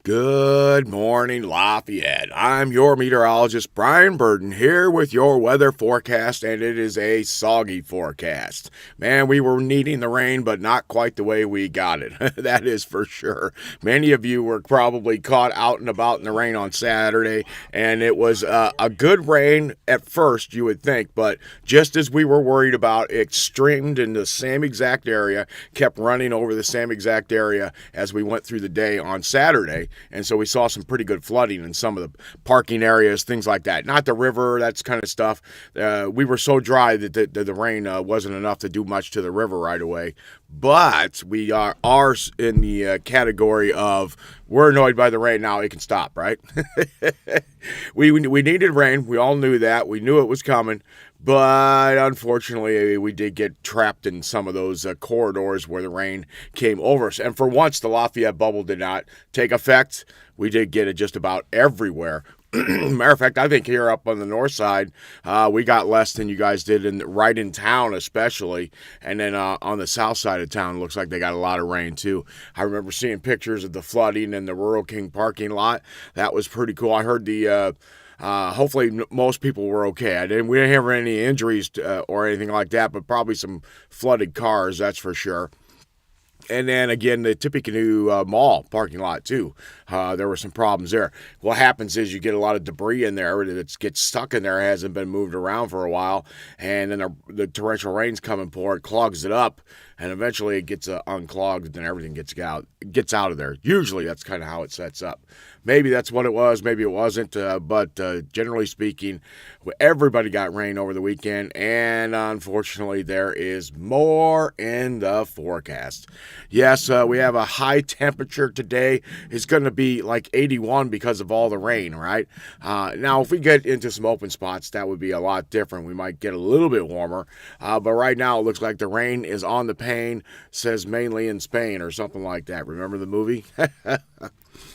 Good morning, Lafayette. I'm your meteorologist, Brian Burden, here with your weather forecast, and it is a soggy forecast. Man, we were needing the rain, but not quite the way we got it. That is for sure. Many of you were probably caught out and about in the rain on Saturday, and it was a good rain at first, you would think, but just as we were worried about, it streamed in the same exact area, kept running over the same exact area as we went through the day on Saturday. And so we saw some pretty good flooding in some of the parking areas, things like that. Not the river, that's kind of stuff. We were so dry that the rain wasn't enough to do much to the river right away. But we are in the category of we're annoyed by the rain. Now it can stop, right? we needed rain. We all knew that. We knew it was coming. But unfortunately, we did get trapped in some of those corridors where the rain came over us. And for once, the Lafayette bubble did not take effect. We did get it just about everywhere. Matter of fact, I think here up on the north side, we got less than you guys did right in town especially. And then on the south side of town, it looks like they got a lot of rain too. I remember seeing pictures of the flooding in the Rural King parking lot. That was pretty cool. I heard hopefully most people were okay. We didn't have any injuries or anything like that, but probably some flooded cars, that's for sure. And then again, the Tippecanoe Mall parking lot too. There were some problems there. What happens is you get a lot of debris in there that gets stuck in there, hasn't been moved around for a while, and then the torrential rains come and pour, it clogs it up, and eventually it gets unclogged, and everything gets out of there. Usually that's kind of how it sets up. Maybe that's what it was, maybe it wasn't, but generally speaking, everybody got rain over the weekend, and unfortunately there is more in the forecast. Yes, we have a high temperature today. It's going to be like 81 because of all the rain, right? Now, if we get into some open spots, that would be a lot different. We might get a little bit warmer, but right now it looks like the rain is on the pane, says mainly in Spain or something like that. Remember the movie?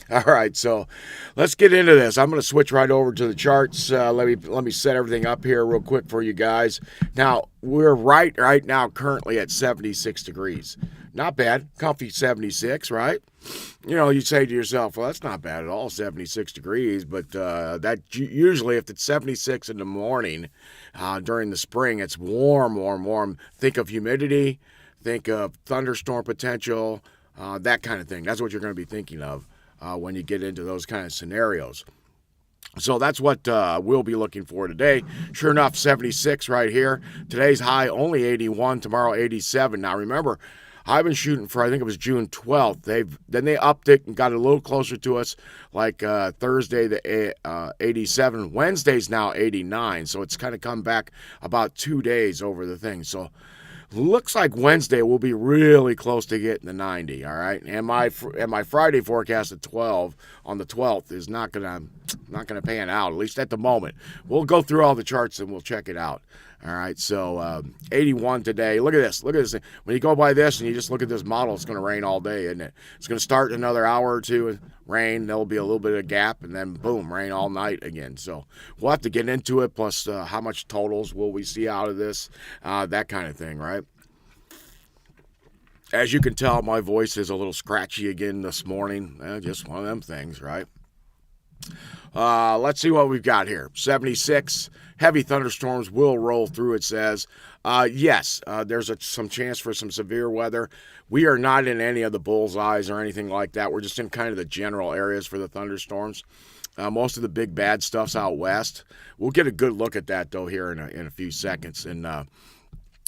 All right, so let's get into this. I'm going to switch right over to the charts. Let me set everything up here real quick for you guys. Now, we're right now currently at 76 degrees. Not bad. Comfy 76, right? You know, you say to yourself, well, that's not bad at all, 76 degrees. But that usually, if it's 76 in the morning during the spring, it's warm, warm, warm. Think of humidity. Think of thunderstorm potential, that kind of thing. That's what you're going to be thinking of when you get into those kind of scenarios. So that's what we'll be looking for today. Sure enough, 76 right here. Today's high only 81, tomorrow 87. Now remember, I've been shooting for, I think it was June 12th. Then they upped it and got a little closer to us, like Thursday, the 87. Wednesday's now 89, so it's kind of come back about 2 days over the thing. So looks like Wednesday will be really close to getting the 90, all right? And my Friday forecast at 12 on the 12th is not gonna pan out, at least at the moment. We'll go through all the charts and we'll check it out. All right, so 81 today. Look at this. Look at this. When you go by this and you just look at this model, it's going to rain all day, isn't it? It's going to start in another hour or two, rain. There'll be a little bit of gap, and then boom, rain all night again. So we'll have to get into it, plus how much totals will we see out of this, that kind of thing, right? As you can tell, my voice is a little scratchy again this morning. Just one of them things, right? Let's see what we've got here. 76. Heavy thunderstorms will roll through, it says. Yes, there's some chance for some severe weather. We are not in any of the bullseyes or anything like that. We're just in kind of the general areas for the thunderstorms. Most of the big bad stuff's out west. We'll get a good look at that, though, here in a few seconds. And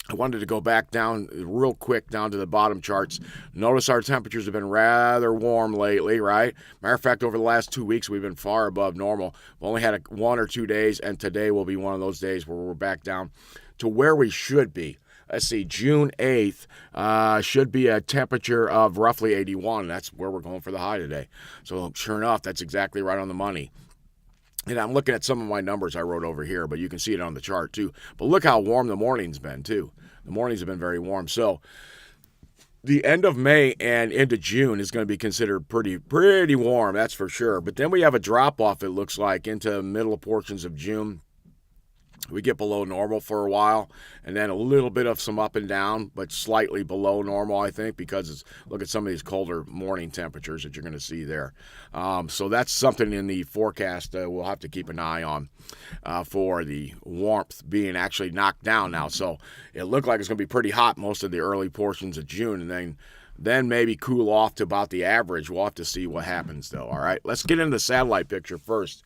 I wanted to go back down real quick down to the bottom charts. Notice our temperatures have been rather warm lately, right? Matter of fact, over the last 2 weeks, we've been far above normal. We've only had 1 or 2 days, and today will be one of those days where we're back down to where we should be. Let's see, June 8th should be a temperature of roughly 81. That's where we're going for the high today. So sure enough, that's exactly right on the money. And I'm looking at some of my numbers I wrote over here, but you can see it on the chart too. But look how warm the morning's been too. The mornings have been very warm. So the end of May and into June is going to be considered pretty warm, that's for sure. But then we have a drop off, it looks like, into middle portions of June. We get below normal for a while, and then a little bit of some up and down, but slightly below normal, I think, because look at some of these colder morning temperatures that you're going to see there. So that's something in the forecast we'll have to keep an eye on for the warmth being actually knocked down now. So it looked like it's going to be pretty hot most of the early portions of June, and then maybe cool off to about the average. We'll have to see what happens, though. All right, let's get into the satellite picture first.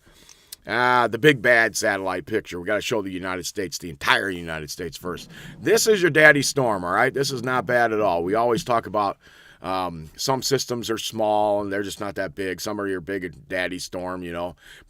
The big bad satellite picture. We got to show the United States, the entire United States first. This is your daddy storm, all right? This is not bad at all. We always talk about some systems are small and they're just not that big. Some are your big daddy storm,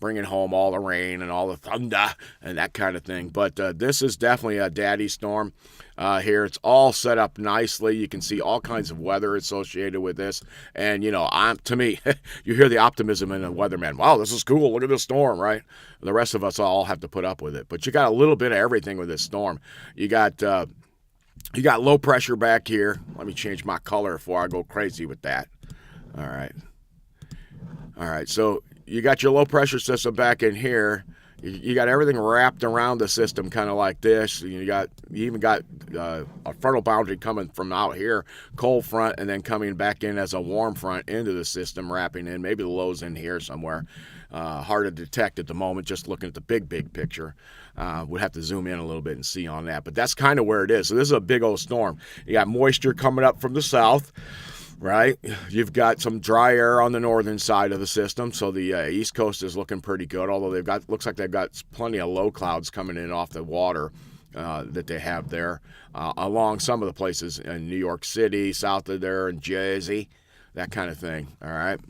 bringing home all the rain and all the thunder and that kind of thing. But this is definitely a daddy storm here. It's all set up nicely. You can see all kinds of weather associated with this. And, to me, you hear the optimism in the weatherman. Wow, this is cool. Look at this storm, right? The rest of us all have to put up with it. But you got a little bit of everything with this storm. You got low pressure back here. Let me change my color before I go crazy with that. All right. So you got your low pressure system back in here. You got everything wrapped around the system kind of like this. You even got a frontal boundary coming from out here, cold front, and then coming back in as a warm front into the system, wrapping in. Maybe the low's in here somewhere. Hard to detect at the moment, just looking at the big picture. We'd have to zoom in a little bit and see on that. But that's kind of where it is. So this is a big old storm. You got moisture coming up from the south. Right, you've got some dry air on the northern side of the system, so the east coast is looking pretty good. Although looks like they've got plenty of low clouds coming in off the water that they have there, along some of the places in New York City, south of there, in Jersey, that kind of thing. All right.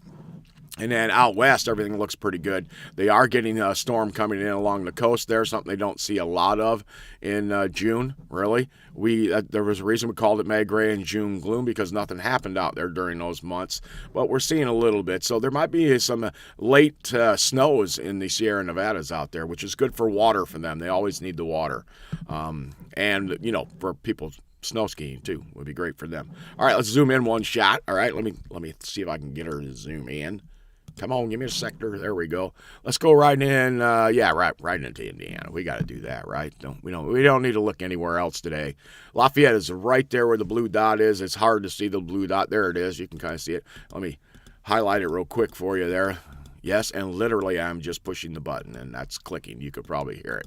And then out west, everything looks pretty good. They are getting a storm coming in along the coast there, something they don't see a lot of in June, really. There was a reason we called it May Gray and June Gloom, because nothing happened out there during those months. But we're seeing a little bit. So there might be some late snows in the Sierra Nevadas out there, which is good for water for them. They always need the water. And, for people snow skiing too would be great for them. All right, let's zoom in one shot. All right, let me see if I can get her to zoom in. Come on, give me a sector. There we go. Let's go right in. Right into Indiana. We got to do that, right? We don't need to look anywhere else today. Lafayette is right there where the blue dot is. It's hard to see the blue dot. There it is. You can kind of see it. Let me highlight it real quick for you there. Yes, and literally I'm just pushing the button, and that's clicking. You could probably hear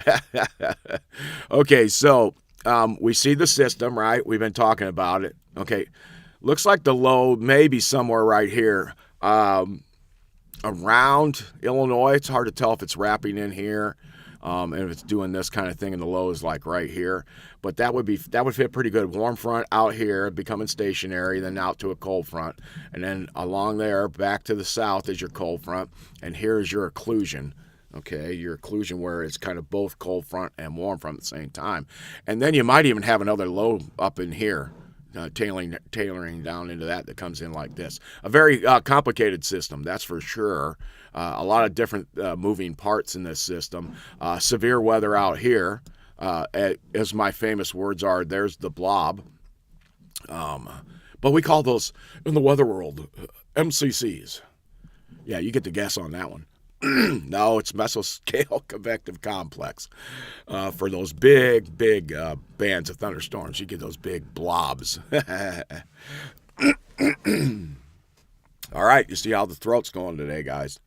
it. Okay, so we see the system, right? We've been talking about it. Okay, looks like the low may be somewhere right here. Around Illinois. It's hard to tell if it's wrapping in here and if it's doing this kind of thing, and the low is like right here. But that would fit pretty good. Warm front out here, becoming stationary, then out to a cold front. And then along there, back to the south is your cold front. And here's your occlusion. Okay, your occlusion where it's kind of both cold front and warm front at the same time. And then you might even have another low up in here. Tailoring down into that comes in like this. A very complicated system, that's for sure. A lot of different moving parts in this system. Severe weather out here, as my famous words are, there's the blob. But we call those, in the weather world, MCCs. Yeah, you get to guess on that one. No, it's mesoscale convective complex. For those big bands of thunderstorms, you get those big blobs. All right, you see how the throat's going today, guys.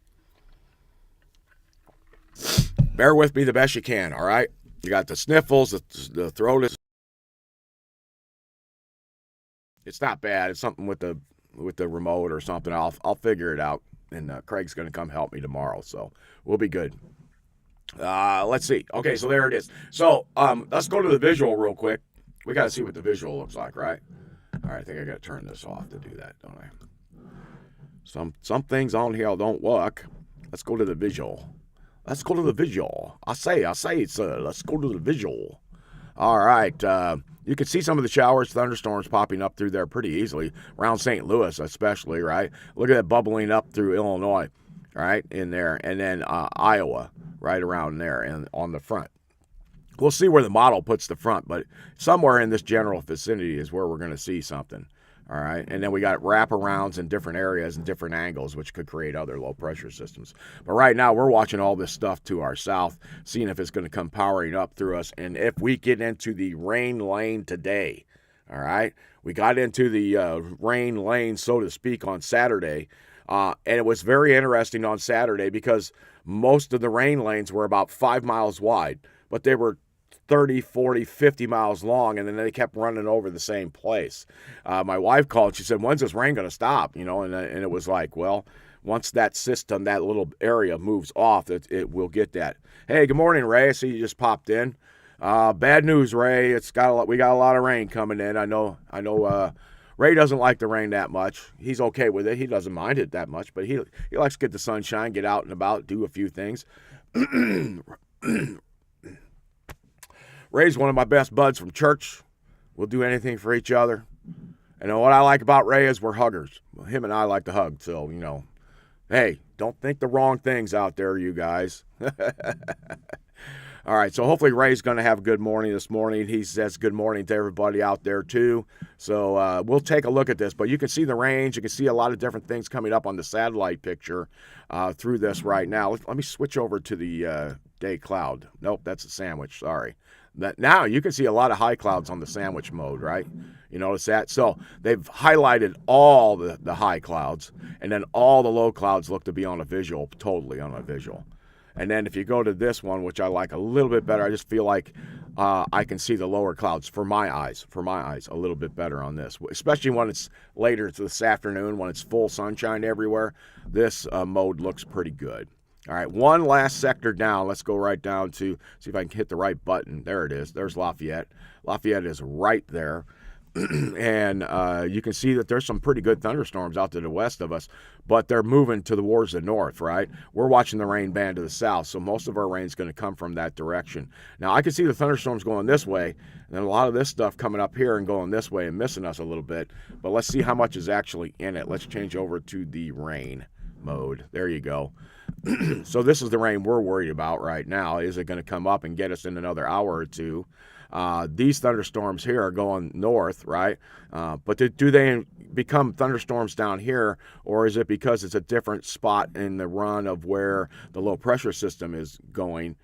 Bear with me the best you can, all right? You got the sniffles, the throat is... It's not bad. It's something with the remote or something. I'll figure it out. And Craig's going to come help me tomorrow, so we'll be good. Let's see. Okay, so there it is. So let's go to the visual real quick. We got to see what the visual looks like, right? All right, I think I got to turn this off to do that, don't I? Some things on here don't work. Let's go to the visual. I say, sir. Let's go to the visual. All right. You can see some of the showers, thunderstorms popping up through there pretty easily, around St. Louis especially, right? Look at that bubbling up through Illinois, right, in there. And then Iowa, right around there and on the front. We'll see where the model puts the front, but somewhere in this general vicinity is where we're going to see something. All right. And then we got wraparounds in different areas and different angles, which could create other low pressure systems. But right now, we're watching all this stuff to our south, seeing if it's going to come powering up through us. And if we get into the rain lane today, all right, we got into the rain lane, so to speak, on Saturday. And it was very interesting on Saturday because most of the rain lanes were about 5 miles wide, but they were 30, 40, 50 miles long, and then they kept running over the same place. My wife called. She said, when's this rain going to stop? And it was like, well, once that system, that little area moves off, it will get that. Hey, good morning, Ray. I see you just popped in. Bad news, Ray. We got a lot of rain coming in. I know. Ray doesn't like the rain that much. He's okay with it. He doesn't mind it that much, but he likes to get the sunshine, get out and about, do a few things. Ray's one of my best buds from church. We'll do anything for each other. And what I like about Ray is we're huggers. Him and I like to hug. So, hey, don't think the wrong things out there, you guys. All right, so hopefully Ray's going to have a good morning this morning. He says good morning to everybody out there, too. So we'll take a look at this. But you can see the range. You can see a lot of different things coming up on the satellite picture through this right now. Let me switch over to the day cloud. Nope, that's a sandwich. Sorry. Now you can see a lot of high clouds on the sandwich mode, right? You notice that? So they've highlighted all the high clouds, and then all the low clouds look to be on a visual, totally on a visual. And then if you go to this one, which I like a little bit better, I just feel like I can see the lower clouds for my eyes a little bit better on this, especially when it's later this afternoon, when it's full sunshine everywhere. This mode looks pretty good. All right, one last sector down. Let's go right down to see if I can hit the right button. There it is. There's Lafayette. Lafayette is right there. And you can see that there's some pretty good thunderstorms out to the west of us, but they're moving towards the north, right? We're watching the rain band to the south, so most of our rain is going to come from that direction. Now, I can see the thunderstorms going this way, and then a lot of this stuff coming up here and going this way and missing us a little bit, but let's see how much is actually in it. Let's change over to the rain mode. There you go. So this is the rain we're worried about right now. Is it going to come up and get us in another hour or two? These thunderstorms here are going north, right? But do they become thunderstorms down here, or is it because it's a different spot in the run of where the low pressure system is going?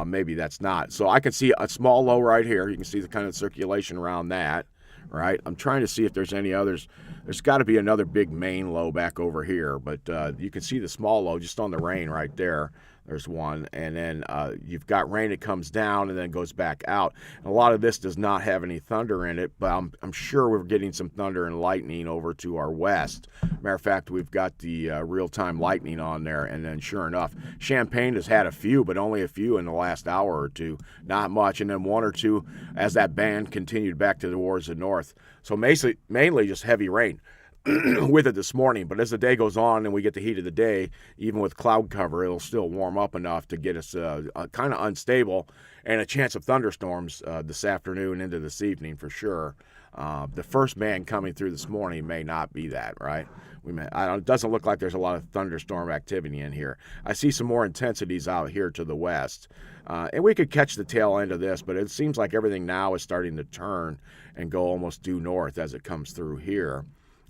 Maybe that's not. So I can see a small low right here. You can see the kind of circulation around that, right? I'm trying to see if there's any others. There's got to be another big main low back over here, but you can see the small low just on the rain right there. There's one, and then you've got rain that comes down and then goes back out. And a lot of this does not have any thunder in it, but I'm sure we're getting some thunder and lightning over to our west. Matter of fact, we've got the real-time lightning on there, and then sure enough, Champaign has had a few, but only a few in the last hour or two. Not much, and then one or two as that band continued back towards the north. So mainly just heavy rain with it this morning, but as the day goes on and we get the heat of the day, even with cloud cover, it'll still warm up enough to get us kind of unstable and a chance of thunderstorms this afternoon into this evening for sure. The first band coming through this morning may not be that, right? It doesn't look like there's a lot of thunderstorm activity in here. I see some more intensities out here to the west. And we could catch the tail end of this, but it seems like everything now is starting to turn and go almost due north as it comes through here.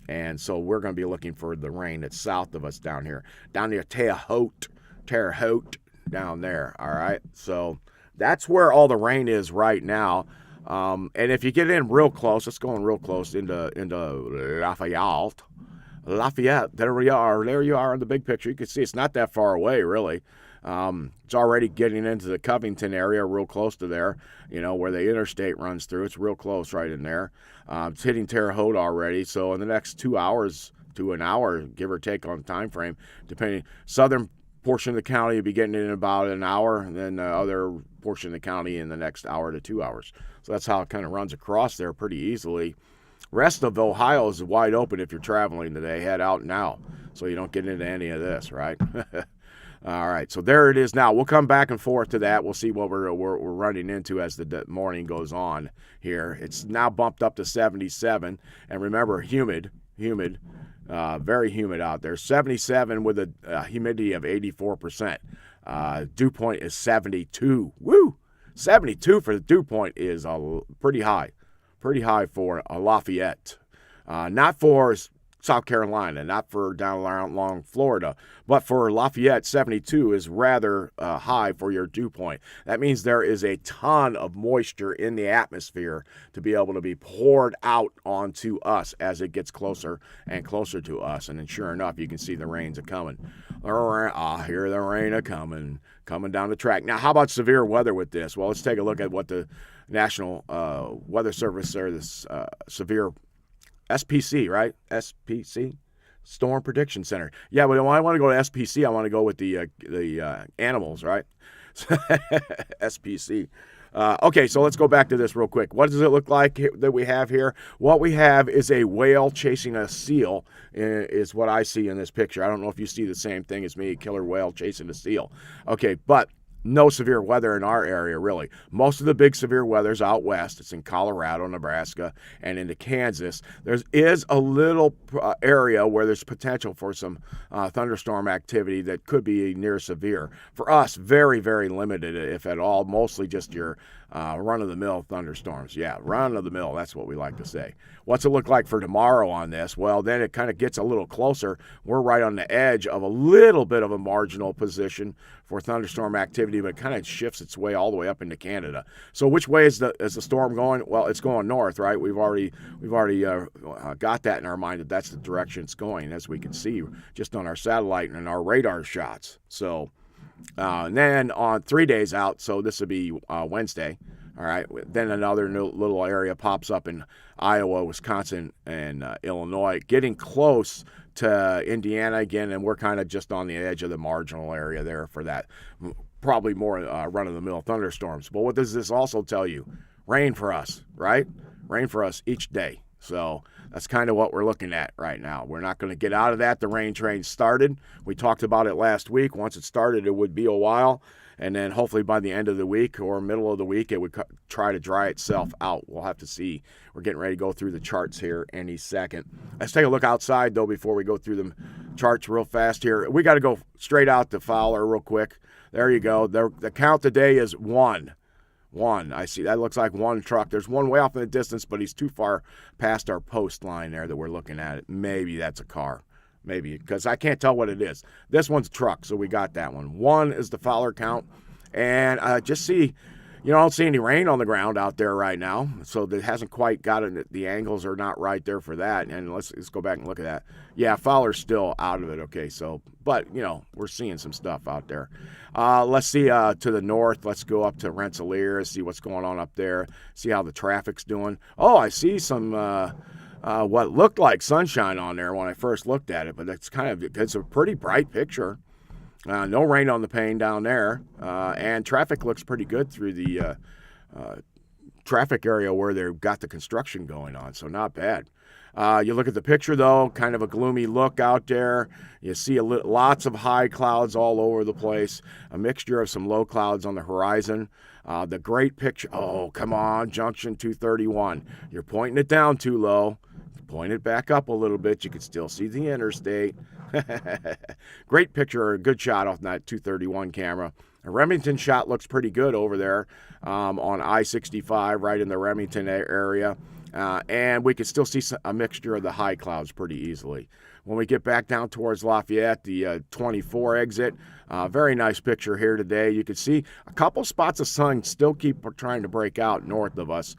And so we're going to be looking for the rain that's south of us down here, down near Terre Haute down there, all right? So that's where all the rain is right now. And if you get in real close, let's go in real close into Lafayette, there you are in the big picture. You can see it's not that far away, really. It's already getting into the Covington area, real close to there, where the interstate runs through. It's real close right in there. It's hitting Terre Haute already. So in the next 2 hours to an hour, give or take on time frame, depending, southern portion of the county will be getting in about an hour, and then the other portion of the county in the next hour to 2 hours. So that's how it kind of runs across there pretty easily. Rest of Ohio is wide open if you're traveling today. Head out now so you don't get into any of this, right? All right, so there it is now. We'll come back and forth to that. We'll see what we're running into as the morning goes on here. It's now bumped up to 77. And remember, humid, very humid out there. 77 with a humidity of 84%. Dew point is 72. Woo! 72 for the dew point is pretty high for Lafayette. Not for South Carolina, not for down along Florida, but for Lafayette, 72 is rather high for your dew point. That means there is a ton of moisture in the atmosphere to be able to be poured out onto us as it gets closer and closer to us. And then sure enough, you can see the rains are coming. Here the rain are coming down the track. Now, how about severe weather with this? Well, let's take a look at what the National Weather Service, or this severe SPC, right? SPC, Storm Prediction Center. Yeah, but when I want to go to SPC, I want to go with the animals, right? SPC. Okay, so let's go back to this real quick. What does it look like that we have here? What we have is a whale chasing a seal, is what I see in this picture. I don't know if you see the same thing as me, a killer whale chasing a seal. Okay, but no severe weather in our area, really. Most of the big severe weather's out west. It's in Colorado, Nebraska, and into Kansas. There is a little area where there's potential for some thunderstorm activity that could be near severe. For us, very, very limited, if at all. Mostly just your run-of-the-mill thunderstorms. Yeah, run-of-the-mill, that's what we like to say. What's it look like for tomorrow on this? Well, then it kind of gets a little closer. We're right on the edge of a little bit of a marginal position for thunderstorm activity, but it kind of shifts its way all the way up into Canada. So which way is the storm going? Well, it's going north, right? We've already got that in our mind, that that's the direction it's going, as we can see just on our satellite and our radar shots. So and then on 3 days out, so this would be Wednesday, all right, then another little area pops up in Iowa, Wisconsin, and Illinois, getting close to Indiana again, and we're kind of just on the edge of the marginal area there for that. Probably more run-of-the-mill thunderstorms. But what does this also tell you? Rain for us, right? Rain for us each day. So that's kind of what we're looking at right now. We're not going to get out of that. The rain train started. We talked about it last week. Once it started, it would be a while. And then hopefully by the end of the week or middle of the week, it would try to dry itself out. We'll have to see. We're getting ready to go through the charts here any second. Let's take a look outside, though, before we go through the charts real fast here. We got to go straight out to Fowler real quick. There you go. The count today is 1. I see. That looks like one truck. There's one way off in the distance, but he's too far past our post line there that we're looking at. Maybe that's a car. Maybe, because I can't tell what it is. This one's a truck, so we got that one. 1 is the Fowler count. And just see, I don't see any rain on the ground out there right now. So it hasn't quite gotten it. The angles are not right there for that. And let's go back and look at that. Yeah, Fowler's still out of it. Okay, so, but, we're seeing some stuff out there. Let's see to the north. Let's go up to Rensselaer, see what's going on up there, see how the traffic's doing. Oh, I see some what looked like sunshine on there when I first looked at it, but it's a pretty bright picture. No rain on the pane down there, and traffic looks pretty good through the traffic area where they've got the construction going on, so not bad. You look at the picture, though, kind of a gloomy look out there. You see lots of high clouds all over the place, a mixture of some low clouds on the horizon. The great picture, oh, come on, Junction 231. You're pointing it down too low. Point it back up a little bit. You can still see the interstate. Great picture, a good shot off that 231 camera. A Remington shot looks pretty good over there on I-65, right in the Remington area. And we can still see a mixture of the high clouds pretty easily. When we get back down towards Lafayette, the 24 exit, very nice picture here today. You can see a couple spots of sun still keep trying to break out north of us,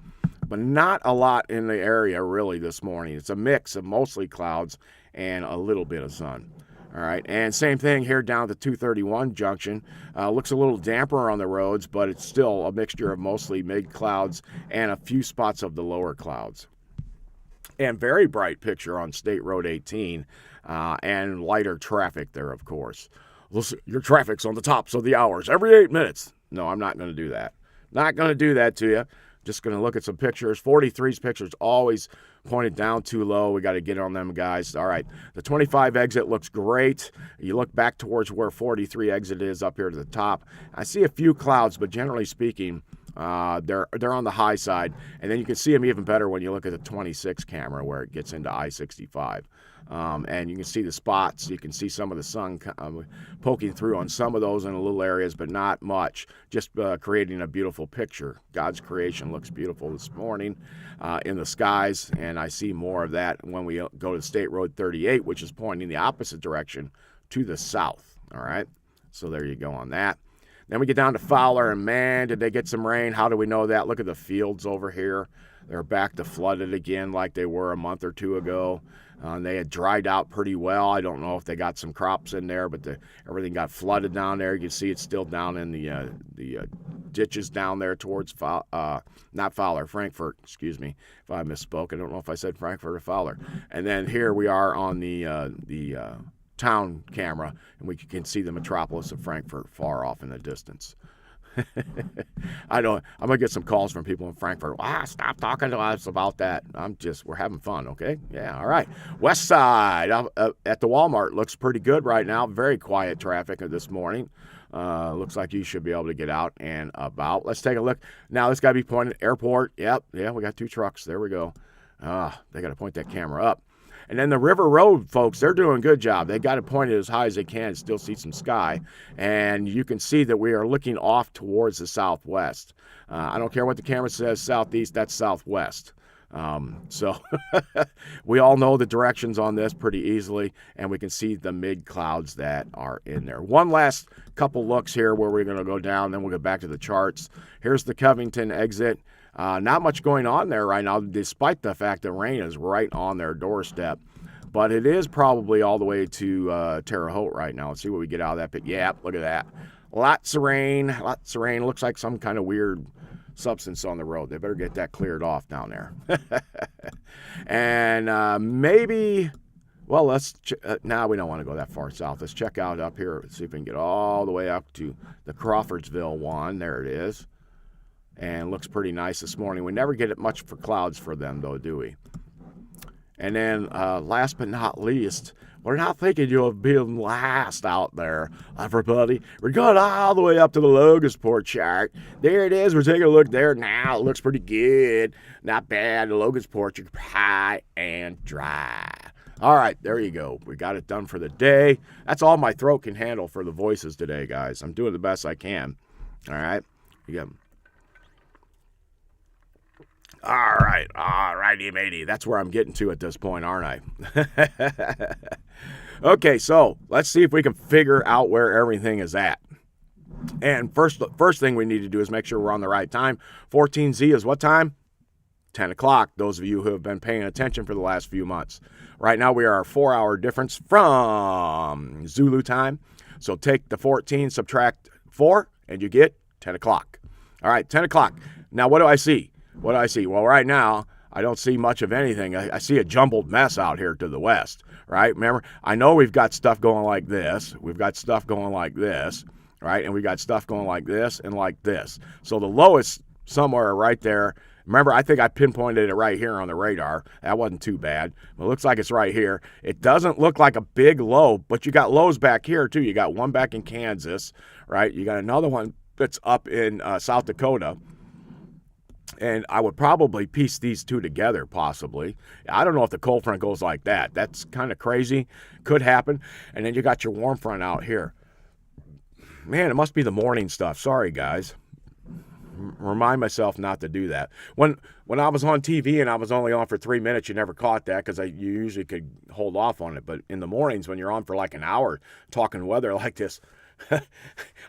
but not a lot in the area really this morning. It's a mix of mostly clouds and a little bit of sun. All right, and same thing here down to 231 junction. Looks a little damper on the roads, but it's still a mixture of mostly mid-clouds and a few spots of the lower clouds. And very bright picture on State Road 18 and lighter traffic there, of course. Listen, your traffic's on the tops of the hours every 8 minutes. No, I'm not going to do that. Not going to do that to you. Just going to look at some pictures. 43's pictures always pointed down too low. We got to get on them, guys. All right. The 25 exit looks great. You look back towards where 43 exit is up here to the top. I see a few clouds, but generally speaking, they're on the high side. And then you can see them even better when you look at the 26 camera where it gets into I-65. And you can see the spots. You can see some of the sun poking through on some of those in little areas, but not much. Just creating a beautiful picture. God's creation looks beautiful this morning in the skies, and I see more of that when we go to State Road 38, which is pointing the opposite direction to the south. All right, so there you go on that. Then we get down to Fowler, and man, did they get some rain? How do we know that? Look at the fields over here. They're back to flooded again like they were a month or two ago. They had dried out pretty well. I don't know if they got some crops in there, but everything got flooded down there. You can see it's still down in the ditches down there towards not Fowler, Frankfort, excuse me if I misspoke. I don't know if I said Frankfort or Fowler. And then here we are on the town camera, and we can see the metropolis of Frankfurt far off in the distance. I'm gonna get some calls from people in Frankfurt. Stop talking to us about that. We're having fun, okay? Yeah, all right. West Side at the Walmart looks pretty good right now. Very quiet traffic this morning. Looks like you should be able to get out and about. Let's take a look. Now this got to be pointed airport. Yep, yeah, we got two trucks. There we go. They got to point that camera up. And then the River Road folks, they're doing a good job. They got it pointed as high as they can and still see some sky. And you can see that we are looking off towards the southwest. I don't care what the camera says, southeast, that's southwest. So we all know the directions on this pretty easily, and we can see the mid-clouds that are in there. One last couple looks here where we're going to go down, then we'll get back to the charts. Here's the Covington exit. Not much going on there right now, despite the fact that rain is right on their doorstep. But it is probably all the way to Terre Haute right now. Let's see what we get out of that pit. Yeah, look at that. Lots of rain. Looks like some kind of weird substance on the road. They better get that cleared off down there. And maybe, well, now we don't want to go that far south. Let's check out up here. Let's see if we can get all the way up to the Crawfordsville one. There it is. And looks pretty nice this morning. We never get it much for clouds for them, though, do we? And then last but not least, we're not thinking you'll be last out there, everybody. We're going all the way up to the Logansport chart. There it is. We're taking a look there now. It looks pretty good. Not bad. The Logansport, you're high and dry. All right, there you go. We got it done for the day. That's all my throat can handle for the voices today, guys. I'm doing the best I can. All right. You got All righty, matey. That's where I'm getting to at this point, aren't I? Okay, so let's see if we can figure out where everything is at. And first thing we need to do is make sure we're on the right time. 14Z is what time? 10 o'clock, those of you who have been paying attention for the last few months. Right now we are a 4-hour difference from Zulu time. So take the 14, subtract 4, and you get 10 o'clock. All right, 10 o'clock. Now what do I see? What do I see? Well, right now, I don't see much of anything. I see a jumbled mess out here to the west, right? Remember, I know we've got stuff going like this. We've got stuff going like this, right? And we got stuff going like this and like this. So the lowest somewhere right there. Remember, I think I pinpointed it right here on the radar. That wasn't too bad. It looks like it's right here. It doesn't look like a big low, but you got lows back here, too. You got one back in Kansas, right? You got another one that's up in South Dakota. And I would probably piece these two together, possibly. I don't know if the cold front goes like that. That's kind of crazy. Could happen. And then you got your warm front out here. Man, it must be the morning stuff. Sorry, guys. Remind myself not to do that. When I was on TV and I was only on for 3 minutes, you never caught that because you usually could hold off on it. But in the mornings, when you're on for like an hour talking weather like this,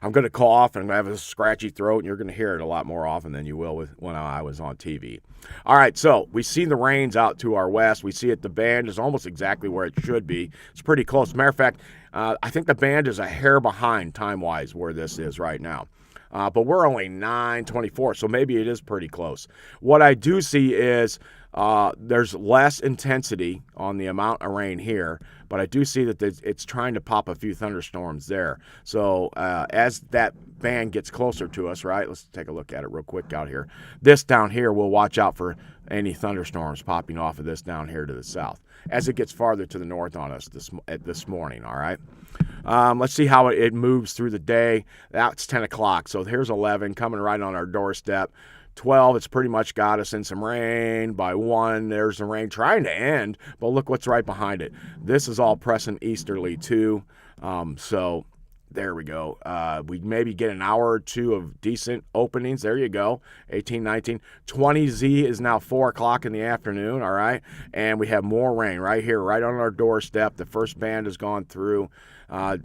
I'm going to cough and I have a scratchy throat, and you're going to hear it a lot more often than you will when I was on TV. All right, so we see the rains out to our west. We see it. The band is almost exactly where it should be. It's pretty close. Matter of fact, I think the band is a hair behind time-wise where this is right now. But we're only 9:24, so maybe it is pretty close. What I do see is there's less intensity on the amount of rain here, but I do see that it's trying to pop a few thunderstorms there. So as that band gets closer to us, right, let's take a look at it real quick out here. This down here, we'll watch out for any thunderstorms popping off of this down here to the south as it gets farther to the north on us this morning, all right? Let's see how it moves through the day. That's 10 o'clock, so here's 11 coming right on our doorstep. 12, it's pretty much got us in some rain. By 1, there's the rain trying to end, but look what's right behind it. This is all pressing easterly too. So there we go. We maybe get an hour or two of decent openings. There you go. 18, 19, 20 Z is now 4 o'clock in the afternoon. All right. And we have more rain right here, right on our doorstep. The first band has gone through.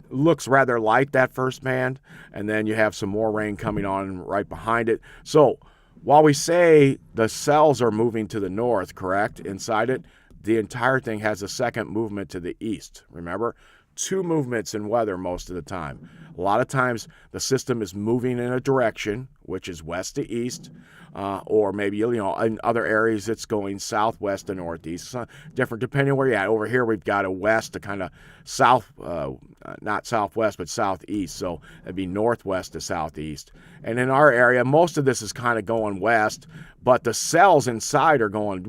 Looks rather light, that first band. And then you have some more rain coming on right behind it. So while we say the cells are moving to the north, correct, inside it, the entire thing has a second movement to the east. Remember? 2 movements in weather most of the time. A lot of times the system is moving in a direction, which is west to east, or maybe, in other areas it's going southwest to northeast. So different depending where you're at. Over here we've got a west to kind of south, not southwest, but southeast. So it'd be northwest to southeast. And in our area, most of this is kind of going west, but the cells inside are going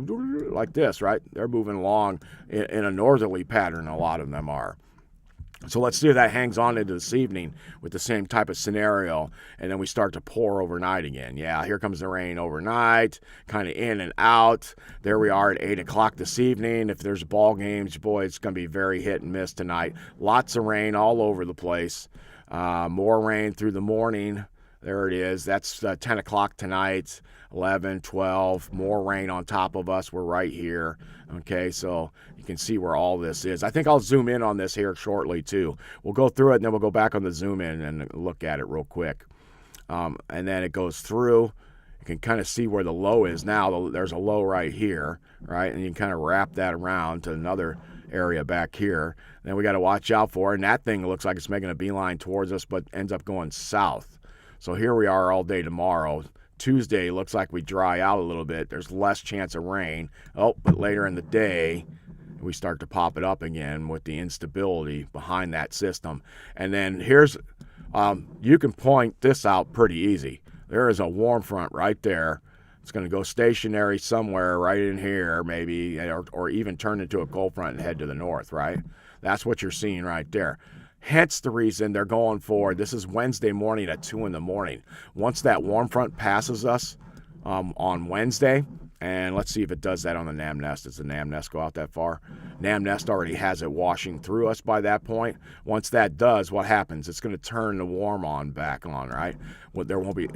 like this, right? They're moving along in a northerly pattern, a lot of them are. So let's see if that hangs on into this evening with the same type of scenario, and then we start to pour overnight again. Yeah, here comes the rain overnight, kind of in and out. There we are at 8 o'clock this evening. If there's ball games, boy, it's going to be very hit and miss tonight. Lots of rain all over the place. More rain through the morning. There it is. That's 10 o'clock tonight, 11, 12. More rain on top of us. We're right here. Okay, so you can see where all this is. I think I'll zoom in on this here shortly, too. We'll go through it, and then we'll go back on the zoom in and look at it real quick. And then it goes through. You can kind of see where the low is now. There's a low right here, right? And you can kind of wrap that around to another area back here. Then we got to watch out for it. And that thing looks like it's making a beeline towards us, but ends up going south. So here we are all day tomorrow. Tuesday looks like we dry out a little bit. There's less chance of rain. Oh, but later in the day, we start to pop it up again with the instability behind that system. And then here's, you can point this out pretty easy. There is a warm front right there. It's going to go stationary somewhere right in here, maybe, or even turn into a cold front and head to the north, right? That's what you're seeing right there. Hence the reason they're going for, this is Wednesday morning at 2 in the morning. Once that warm front passes us on Wednesday, and let's see if it does that on the NAM nest. Does the NAM nest go out that far? NAM nest already has it washing through us by that point. Once that does, what happens? It's going to turn the warm on back on, right? Well, there won't be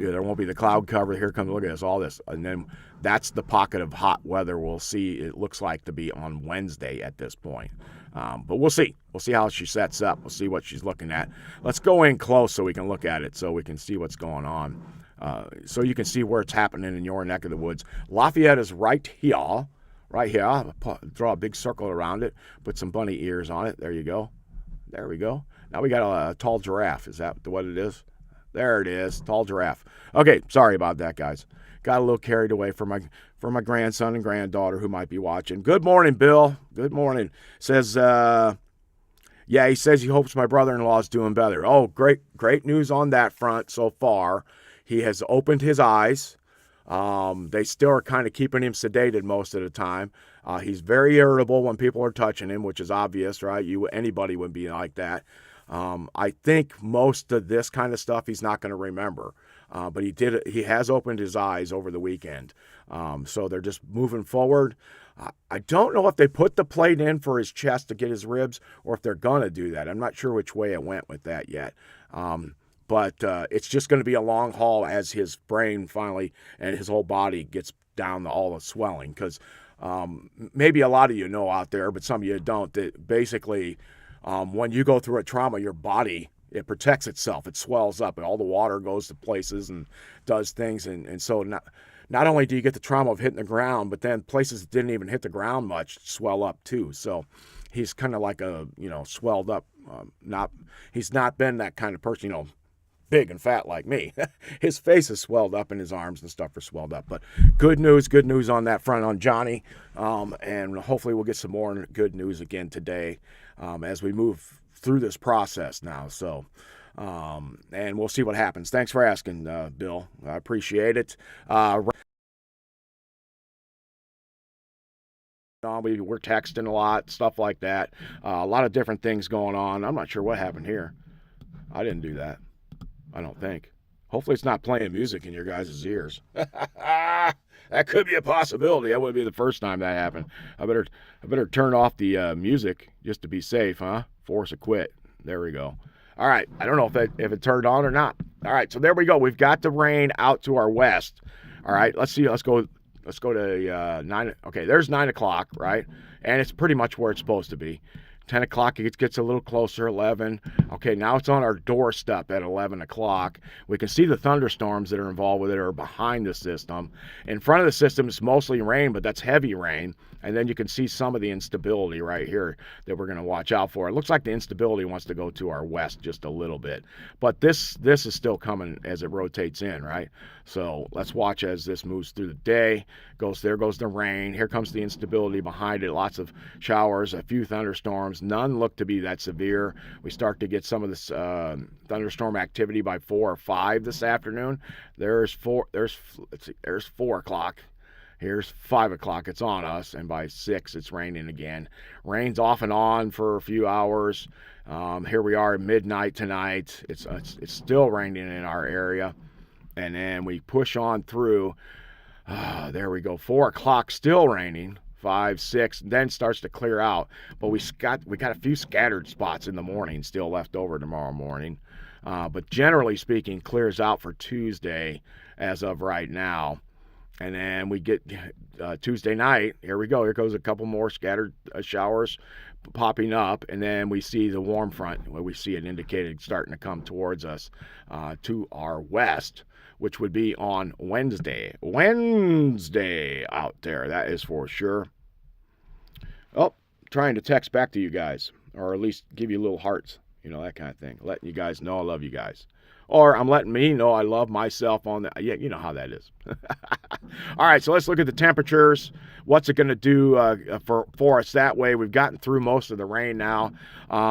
the cloud cover. Here comes, look at this, all this. And then that's the pocket of hot weather we'll see it looks like to be on Wednesday at this point. But we'll see. We'll see how she sets up. We'll see what she's looking at. Let's go in close so we can look at it so we can see what's going on. So you can see where it's happening in your neck of the woods. Lafayette is right here. Right here. I'll draw a big circle around it. Put some bunny ears on it. There you go. There we go. Now we got a tall giraffe. Is that what it is? There it is. Tall giraffe. Okay. Sorry about that, guys. Got a little carried away for my grandson and granddaughter who might be watching. Good morning, Bill. Good morning. Says, yeah, he says he hopes my brother-in-law is doing better. Oh, great news on that front so far. He has opened his eyes. They still are kind of keeping him sedated most of the time. He's very irritable when people are touching him, which is obvious, right? Anybody would be like that. I think most of this kind of stuff he's not going to remember. But he has opened his eyes over the weekend. So they're just moving forward. I don't know if they put the plate in for his chest to get his ribs or if they're going to do that. I'm not sure which way it went with that yet. But it's just going to be a long haul as his brain finally and his whole body gets down to all the swelling. Because maybe a lot of you know out there, but some of you don't, that basically when you go through a trauma, your body, it protects itself. It swells up and all the water goes to places and does things. And so not only do you get the trauma of hitting the ground, but then places that didn't even hit the ground much swell up too. So he's kind of like a, swelled up. He's not been that kind of person, big and fat like me. His face is swelled up and his arms and stuff are swelled up. But good news on that front on Johnny. And hopefully we'll get some more good news again today as we move through this process now. So, and we'll see what happens. Thanks for asking, Bill. I appreciate it. We're texting a lot, stuff like that. A lot of different things going on. I'm not sure what happened here. I didn't do that. I don't think. Hopefully it's not playing music in your guys' ears. That could be a possibility. That wouldn't be the first time that happened. I better turn off the music just to be safe, huh? Force a quit. There we go. All right. I don't know if it turned on or not. All right. So there we go. We've got the rain out to our west. All right. Let's see. Let's go to 9. Okay. There's 9 o'clock, right? And it's pretty much where it's supposed to be. 10 o'clock, it gets a little closer, 11. Okay, now it's on our doorstep at 11 o'clock. We can see the thunderstorms that are involved with it are behind the system. In front of the system, it's mostly rain, but that's heavy rain. And then you can see some of the instability right here that we're going to watch out for. It looks like the instability wants to go to our west just a little bit. But this is still coming as it rotates in, right? So let's watch as this moves through the day. There goes the rain. Here comes the instability behind it. Lots of showers, a few thunderstorms. None look to be that severe. We start to get some of this thunderstorm activity by 4 or 5 this afternoon. There's 4 o'clock. Here's 5 o'clock. It's on us, and by 6, it's raining again. Rains off and on for a few hours. Here we are at midnight tonight. It's still raining in our area, and then we push on through. There we go. 4 o'clock, still raining. 5, 6, then starts to clear out. But we got a few scattered spots in the morning still left over tomorrow morning. But generally speaking, clears out for Tuesday as of right now. And then we get Tuesday night. Here we go. Here goes a couple more scattered showers popping up. And then we see the warm front, where we see it indicated starting to come towards us to our west, which would be on Wednesday. Wednesday out there, that is for sure. Oh, trying to text back to you guys, or at least give you little hearts, that kind of thing. Letting you guys know I love you guys. Or I'm letting me know I love myself on that. Yeah, you know how that is. All right, so let's look at the temperatures. What's it going to do for us that way? We've gotten through most of the rain now.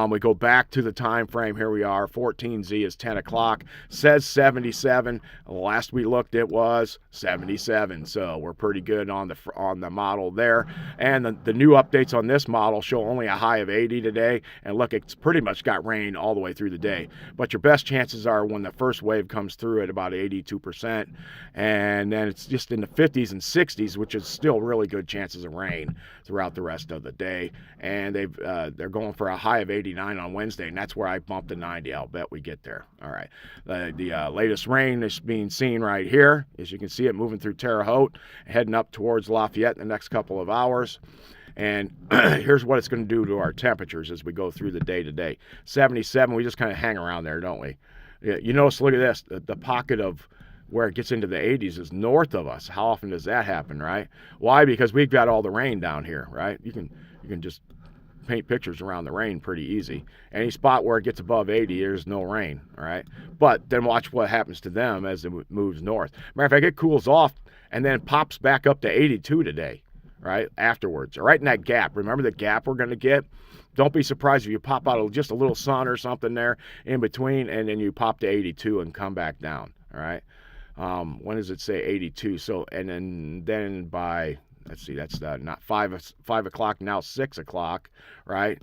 We go back to the time frame. Here we are. 14Z is 10 o'clock. Says 77. Last we looked, it was 77. So we're pretty good on the model there. And the new updates on this model show only a high of 80 today. And look, it's pretty much got rain all the way through the day. But your best chances are when the first wave comes through at about 82%. And then it's just in the 50s and 60s, which is still really good chances of rain throughout the rest of the day. And they're going for a high of 89 on Wednesday, and that's where I bumped to 90. I'll bet we get there. All right. The latest rain is being seen right here. As you can see it moving through Terre Haute, heading up towards Lafayette in the next couple of hours. And here's what it's going to do to our temperatures as we go through the day today. 77, we just kind of hang around there, don't we? You notice, look at this, the pocket of where it gets into the 80s is north of us. How often does that happen, right? Why? Because we've got all the rain down here, right? You can just paint pictures around the rain pretty easy. Any spot where it gets above 80, there's no rain, all right? But then watch what happens to them as it moves north. Matter of fact, it cools off and then pops back up to 82 today, right, afterwards. Right in that gap. Remember the gap we're going to get? Don't be surprised if you pop out just a little sun or something there in between, and then you pop to 82 and come back down, all right? When does it say 82? So, and then by, let's see, that's not 5 o'clock, now 6 o'clock, right?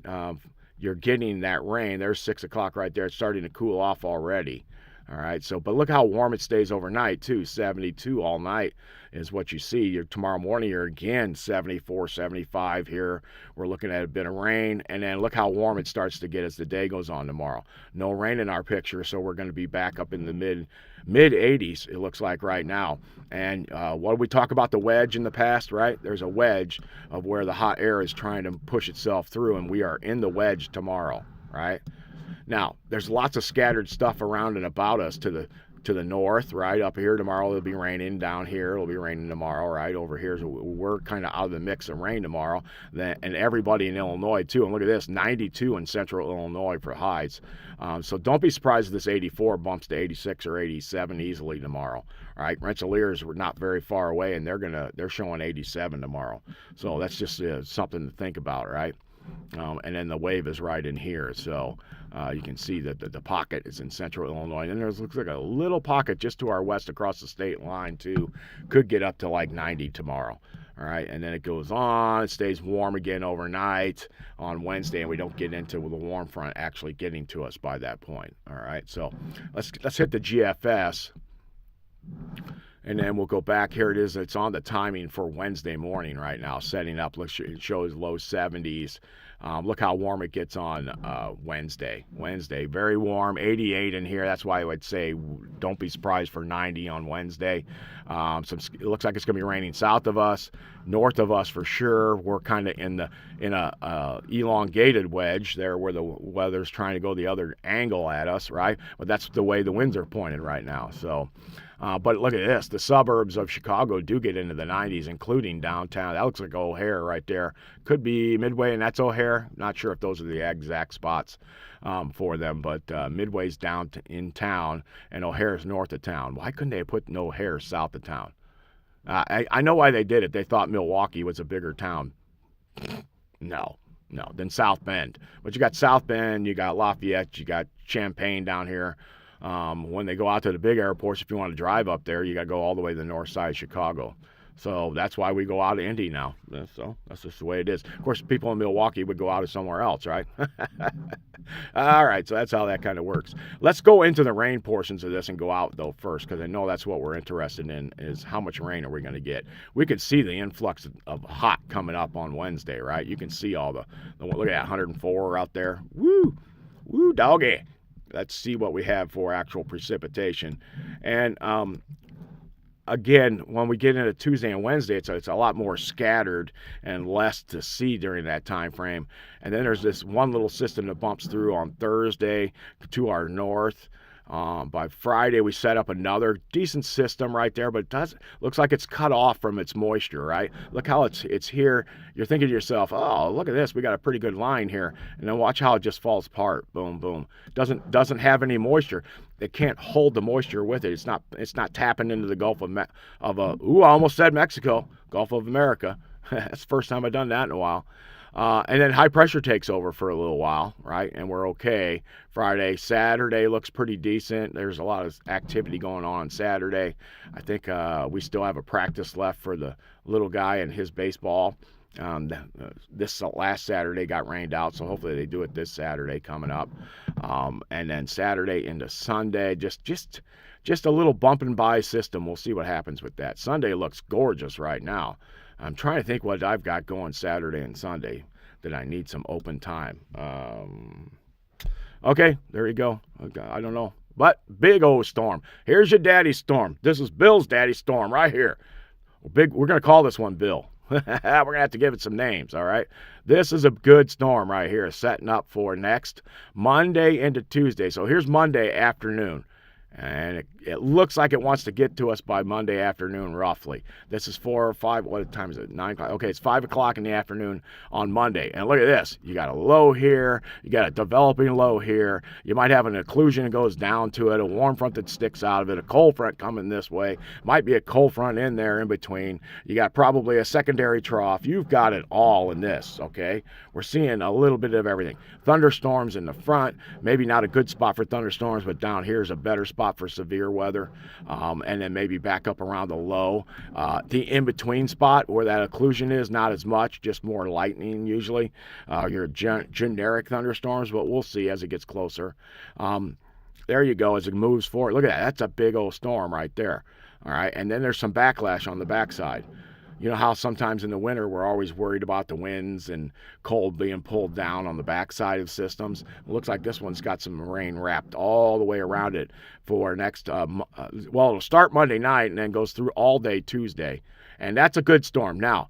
You're getting that rain. There's 6 o'clock right there. It's starting to cool off already. All right, so, but look how warm it stays overnight, too. 72 all night is what you see. Tomorrow morning, you're again 74, 75 here. We're looking at a bit of rain, and then look how warm it starts to get as the day goes on tomorrow. No rain in our picture, so we're going to be back up in the mid 80s, it looks like right now. And what did we talk about the wedge in the past, right? There's a wedge of where the hot air is trying to push itself through, and we are in the wedge tomorrow, right? Now, there's lots of scattered stuff around and about us to the north, right? Up here tomorrow it'll be raining. Down here it'll be raining tomorrow, right? Over here, so we're kind of out of the mix of rain tomorrow. And everybody in Illinois, too. And look at this, 92 in central Illinois for highs. So don't be surprised if this 84 bumps to 86 or 87 easily tomorrow. All right, Rensselaers were not very far away, and they're showing 87 tomorrow. So that's just something to think about, right? And then the wave is right in here, so you can see that the pocket is in central Illinois. And there looks like a little pocket just to our west across the state line, too. Could get up to like 90 tomorrow. All right, and then it goes on. It stays warm again overnight on Wednesday, and we don't get into the warm front actually getting to us by that point. All right, so let's hit the GFS. And then we'll go back. Here it is. It's on the timing for Wednesday morning right now, setting up. It shows low 70s. Look how warm it gets on Wednesday. Wednesday, very warm, 88 in here. That's why I would say don't be surprised for 90 on Wednesday. It looks like it's going to be raining south of us, north of us for sure. We're kind of in a elongated wedge there where the weather's trying to go the other angle at us, right? But that's the way the winds are pointed right now. So. But look at this. The suburbs of Chicago do get into the 90s, including downtown. That looks like O'Hare right there. Could be Midway, and that's O'Hare. Not sure if those are the exact spots for them, but Midway's down in town, and O'Hare's north of town. Why couldn't they have put O'Hare south of town? I know why they did it. They thought Milwaukee was a bigger town. No, than South Bend. But you got South Bend, you got Lafayette, you got Champaign down here. When they go out to the big airports, if you want to drive up there, you got to go all the way to the north side of Chicago. So that's why we go out of Indy now. So that's just the way it is. Of course, people in Milwaukee would go out of somewhere else, right? All right, so that's how that kind of works. Let's go into the rain portions of this and go out, though, first, because I know that's what we're interested in, is how much rain are we going to get. We could see the influx of hot coming up on Wednesday, right? You can see all the look at that, 104 out there. Woo, doggy. Let's see what we have for actual precipitation. And again, when we get into Tuesday and Wednesday, it's a lot more scattered and less to see during that time frame. And then there's this one little system that bumps through on Thursday to our north. By Friday, we set up another decent system right there, but it looks like it's cut off from its moisture, right? Look how it's here. You're thinking to yourself, oh, look at this. We got a pretty good line here. And then watch how it just falls apart. Boom, boom. Doesn't have any moisture. It can't hold the moisture with it. It's not tapping into the Gulf I almost said Mexico, Gulf of America. That's the first time I've done that in a while. And then high pressure takes over for a little while, right? And we're okay. Friday, Saturday looks pretty decent. There's a lot of activity going on Saturday. I think we still have a practice left for the little guy and his baseball. This last Saturday got rained out, so hopefully they do it this Saturday coming up. And then Saturday into Sunday, just a little bumping by system. We'll see what happens with that. Sunday looks gorgeous right now. I'm trying to think what I've got going Saturday and Sunday that I need some open time. Okay, there you go. I don't know. But big old storm. Here's your daddy's storm. This is Bill's daddy's storm right here. We're going to call this one Bill. We're going to have to give it some names, all right? This is a good storm right here, setting up for next Monday into Tuesday. So here's Monday afternoon. And it looks like it wants to get to us by Monday afternoon, roughly. This is 4 or 5. What time is it? 9 o'clock. Okay, it's 5 o'clock in the afternoon on Monday. And look at this. You got a low here. You got a developing low here. You might have an occlusion that goes down to it, a warm front that sticks out of it, a cold front coming this way. Might be a cold front in there in between. You got probably a secondary trough. You've got it all in this, okay? We're seeing a little bit of everything. Thunderstorms in the front. Maybe not a good spot for thunderstorms, but down here is a better spot for severe weather, and then maybe back up around the low. The in-between spot where that occlusion is, not as much, just more lightning usually. Your generic thunderstorms, but we'll see as it gets closer. There you go as it moves forward. Look at that. That's a big old storm right there. All right, and then there's some backlash on the backside. You know how sometimes in the winter we're always worried about the winds and cold being pulled down on the backside of systems. It looks like this one's got some rain wrapped all the way around it for next, it'll start Monday night and then goes through all day Tuesday. And that's a good storm. Now,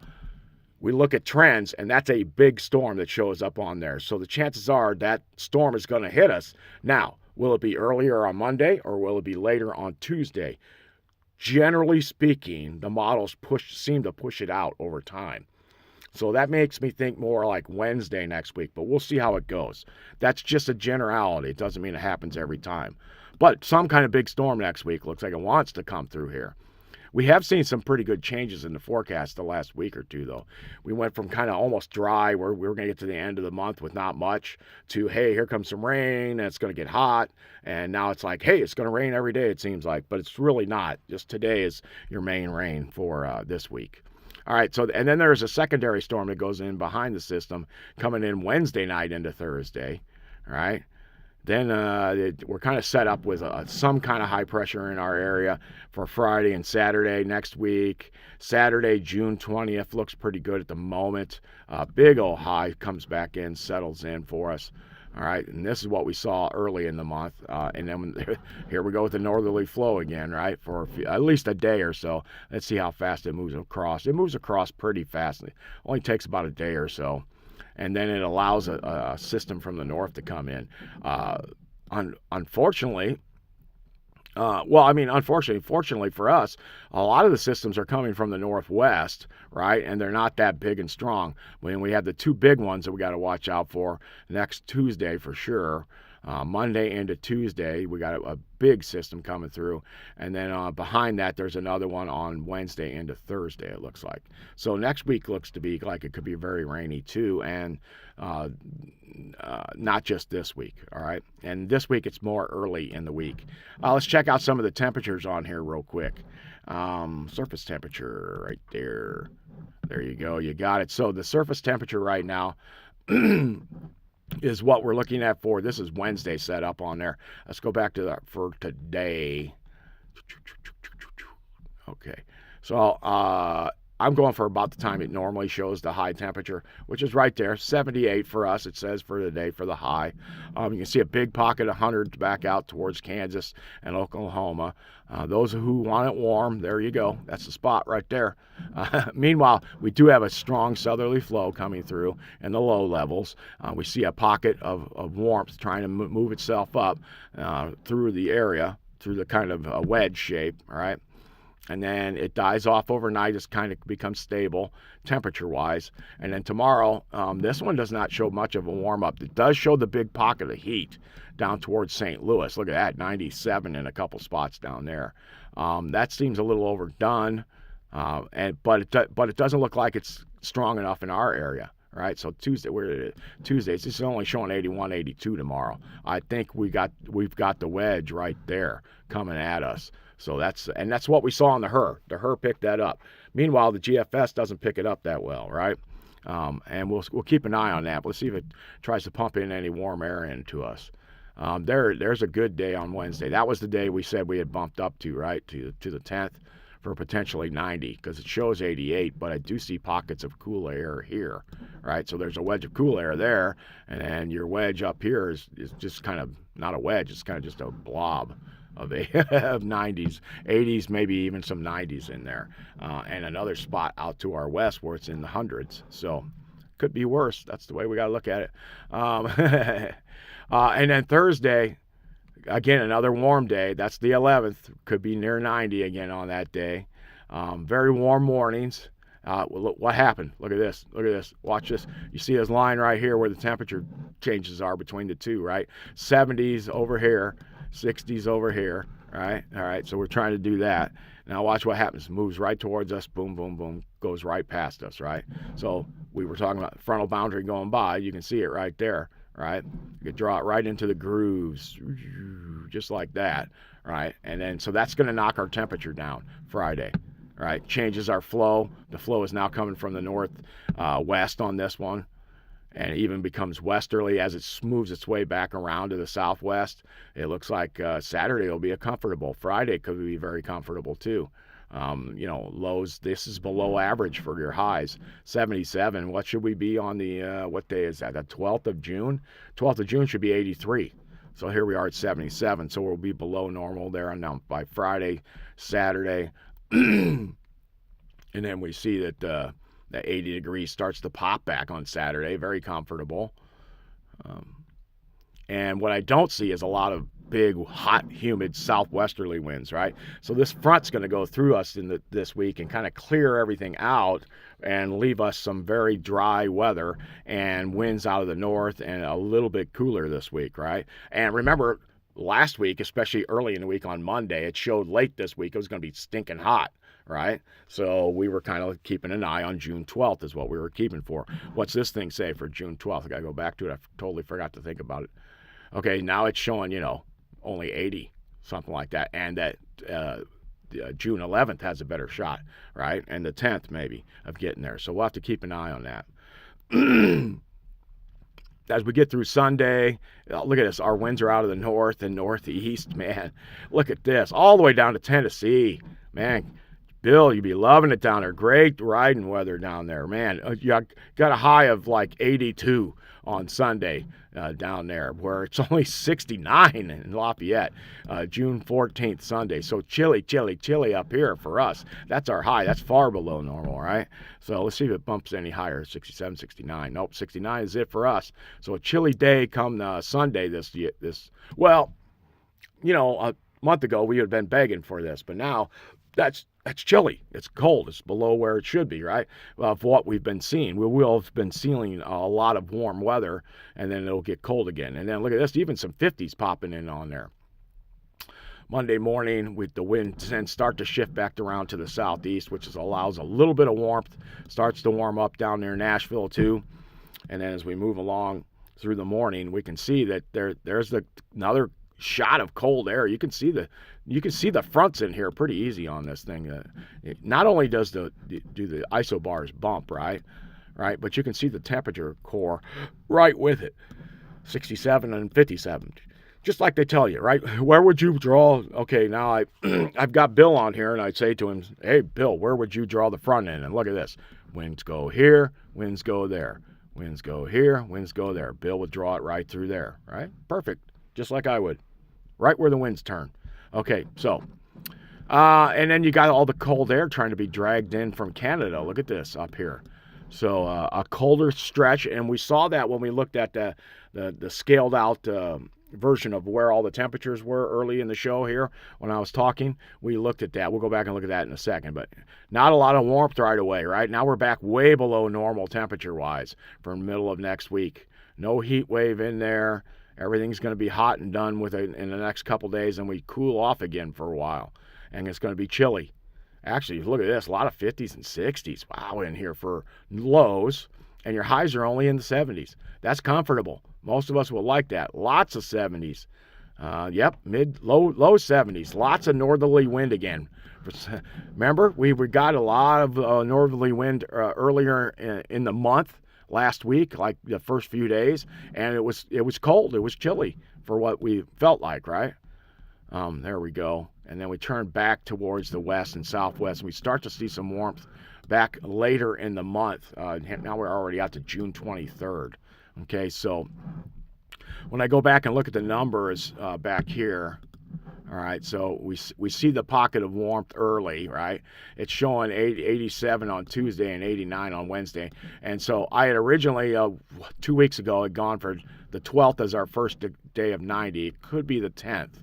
we look at trends, and that's a big storm that shows up on there. So the chances are that storm is going to hit us. Now, will it be earlier on Monday or will it be later on Tuesday? Generally speaking, the models seem to push it out over time. So that makes me think more like Wednesday next week, but we'll see how it goes. That's just a generality. It doesn't mean it happens every time. But some kind of big storm next week looks like it wants to come through here. We have seen some pretty good changes in the forecast the last week or two, though. We went from kind of almost dry, where we were going to get to the end of the month with not much, to, hey, here comes some rain, and it's going to get hot. And now it's like, hey, it's going to rain every day, it seems like. But it's really not. Just today is your main rain for this week. All right, so and then there's a secondary storm that goes in behind the system, coming in Wednesday night into Thursday. All right. Then we're kind of set up with some kind of high pressure in our area for Friday and Saturday next week. Saturday, June 20th, looks pretty good at the moment. Big old high comes back in, settles in for us. All right, and this is what we saw early in the month. And then here we go with the northerly flow again, right, for at least a day or so. Let's see how fast it moves across. It moves across pretty fast. It only takes about a day or so. And then it allows a system from the north to come in. Unfortunately, fortunately for us, a lot of the systems are coming from the northwest, right? And they're not that big and strong. When we have the two big ones that we got to watch out for next Tuesday for sure. Monday into Tuesday, we got a big system coming through. And then behind that, there's another one on Wednesday into Thursday, it looks like. So next week looks to be like it could be very rainy too. And not just this week, all right? And this week, it's more early in the week. Let's check out some of the temperatures on here real quick. Surface temperature right there. There you go. You got it. So the surface temperature right now is what we're looking at for. This is Wednesday set up on there. Let's go back to that for today. Okay. So I'm going for about the time it normally shows the high temperature, which is right there, 78 for us, it says for today for the high. You can see a big pocket of hundreds back out towards Kansas and Oklahoma. Those who want it warm, there you go. That's the spot right there. Meanwhile, we do have a strong southerly flow coming through in the low levels. We see a pocket of warmth trying to move itself up through the area, through the kind of a wedge shape, all right? And then it dies off overnight. It kind of becomes stable temperature-wise. And then tomorrow, this one does not show much of a warm-up. It does show the big pocket of heat down towards St. Louis. Look at that, 97 in a couple spots down there. That seems a little overdone, but it doesn't look like it's strong enough in our area. Right, so Tuesdays. This is only showing 81, 82 tomorrow. I think we've got the wedge right there coming at us. So that's what we saw on the HER. The HER picked that up. Meanwhile, the GFS doesn't pick it up that well, right? And we'll keep an eye on that. Let's see if it tries to pump in any warm air into us. There's a good day on Wednesday. That was the day we said we had bumped up to, right, to the 10th. For potentially 90, because it shows 88, but I do see pockets of cool air here, right? So there's a wedge of cool air there, and then your wedge up here is just kind of not a wedge, it's kind of just a blob of 90s, 80s, maybe even some 90s in there, and another spot out to our west where it's in the hundreds. So could be worse. That's the way we got to look at it. And then Thursday, again, another warm day. That's the 11th. Could be near 90 again on that day. Very warm mornings. Look, what happened? Look at this. Look at this. Watch this. You see this line right here where the temperature changes are between the two, right? 70s over here, 60s over here, right? All right, so we're trying to do that. Now watch what happens. Moves right towards us. Boom, boom, boom. Goes right past us, right? So we were talking about the frontal boundary going by. You can see it right there. Right, you could draw it right into the grooves, just like that, right? And then so that's going to knock our temperature down Friday, right? Changes our flow. The flow is now coming from the north west on this one, and it even becomes westerly as it moves its way back around to the southwest. It looks like Saturday will be a comfortable. Friday could be very comfortable too. Lows, this is below average for your highs. 77. What should we be on the, what day is that? The 12th of June? 12th of June should be 83. So here we are at 77. So we'll be below normal there. And now by Friday, Saturday, and then we see that the 80 degrees starts to pop back on Saturday. Very comfortable. And what I don't see is a lot of big, hot, humid southwesterly winds, right? So this front's going to go through us this week and kind of clear everything out and leave us some very dry weather and winds out of the north and a little bit cooler this week, right? And remember, last week, especially early in the week on Monday, it showed late this week it was going to be stinking hot, right? So we were kind of keeping an eye on June 12th is what we were keeping for. What's this thing say for June 12th? I got to go back to it. I totally forgot to think about it. Okay, now it's showing, only 80, something like that, and that June 11th has a better shot, right? And the 10th maybe of getting there. So we'll have to keep an eye on that. as we get through Sunday, look at this. Our winds are out of the north and northeast, man. Look at this. All the way down to Tennessee. Man, Bill, you'd be loving it down there. Great riding weather down there, man. You got a high of like 82 on Sunday down there, where it's only 69 in Lafayette, June 14th, Sunday. So chilly, chilly, chilly up here for us. That's our high. That's far below normal, right? So let's see if it bumps any higher, 67, 69. Nope, 69 is it for us. So a chilly day come Sunday this. Well, a month ago we would have been begging for this, but now that's chilly. It's cold. It's below where it should be, right? Of what we've been seeing. We will have been seeing a lot of warm weather, and then it'll get cold again. And then look at this, even some 50s popping in on there. Monday morning, with the winds then start to shift back around to the southeast, which allows a little bit of warmth. Starts to warm up down there in Nashville too. And then as we move along through the morning, we can see that there's another shot of cold air. You can see the fronts in here pretty easy on this thing. Not only do the isobars bump, right, but you can see the temperature core right with it, 67 and 57, just like they tell you, right? Where would you draw? Okay, now I've got Bill on here, and I'd say to him, hey, Bill, where would you draw the front end? And look at this. Winds go here, winds go there. Winds go here, winds go there. Bill would draw it right through there, right? Perfect, just like I would. Right where the winds turn. Okay, so, and then you got all the cold air trying to be dragged in from Canada. Look at this up here. So a colder stretch, and we saw that when we looked at the scaled out version of where all the temperatures were early in the show here when I was talking. We looked at that. We'll go back and look at that in a second, but not a lot of warmth right away, right? Now we're back way below normal temperature-wise for the middle of next week. No heat wave in there. Everything's going to be hot and done with it in the next couple days, and we cool off again for a while. And it's going to be chilly. Actually, look at this. A lot of 50s and 60s. Wow, in here for lows. And your highs are only in the 70s. That's comfortable. Most of us will like that. Lots of 70s. Yep, low 70s. Lots of northerly wind again. Remember, we got a lot of northerly wind earlier in the month. Last week, like the first few days, and it was cold. It was chilly for what we felt like, right? There we go. And then we turn back towards the west and southwest, and we start to see some warmth back later in the month. Now we're already out to June 23rd. Okay, so when I go back and look at the numbers back here, all right, so we see the pocket of warmth early, right? It's showing 87 on Tuesday and 89 on Wednesday. And so I had originally, 2 weeks ago, had gone for the 12th as our first day of 90. It could be the 10th